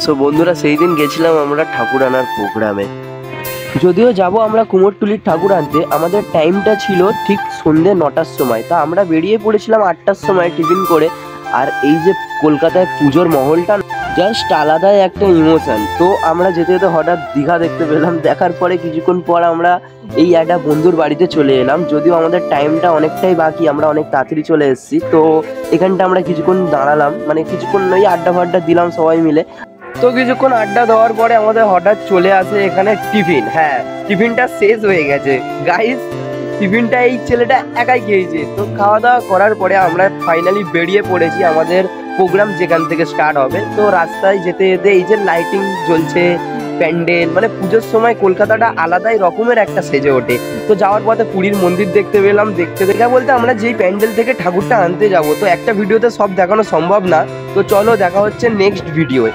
So বন্ধুরা, সেই দিন গেছিলাম আমরা ঠাকুর আনার প্রোগ্রামে। যদিও যাব আমরা কুমোরটুলির ঠাকুর আনতে, আমাদের টাইমটা ছিল ঠিক সন্ধ্যে 9টার সময়। তা আমরা বেরিয়ে পড়েছিলাম 8টার সময় টিফিন করে। আর এই যে কলকাতায় পুজোর মহলটা জাস্ট আলাদাই একটা ইমোশন। তো আমরা যেতে যেতে হঠাৎ দীঘা দেখতে পেলাম। দেখার পরে কিছুক্ষণ পর আমরা এই একটা বন্ধুর বাড়িতে চলে এলাম। যদিও আমাদের টাইমটা অনেকটাই বাকি, আমরা অনেক তাড়াতাড়ি চলে এসেছি। তো এখানটা আমরা কিছুক্ষণ দাঁড়ালাম, মানে কিছুক্ষণ ওই আড্ডা ফাড্ডা দিলাম সবাই মিলে। তো কিছুক্ষণ আড্ডা দেওয়ার পরে আমাদের হঠাৎ চলে আসে এখানে টিফিন। হ্যাঁ, টিফিনটা শেষ হয়ে গেছে গাইস। টিফিনটা এই ছেলেটা একাই খেয়েছে। তো খাওয়া দাওয়া করার পরে আমরা ফাইনালি বেরিয়ে পড়েছি আমাদের প্রোগ্রাম যেখান থেকে স্টার্ট হবে। তো রাস্তায় যেতে যেতে এই যে লাইটিং জ্বলছে, প্যান্ডেল, মানে পুজোর সময় কলকাতাটা আলাদাই রকমের একটা সেজে ওঠে। তো যাওয়ার পথে পুরীর মন্দির দেখতে পেলাম। দেখতে দেখা বলতে আমরা যেই প্যান্ডেল থেকে ঠাকুরটা আনতে যাব, তো একটা ভিডিওতে সব দেখানো সম্ভব না। তো চলো দেখা হচ্ছে নেক্সট ভিডিওয়ে।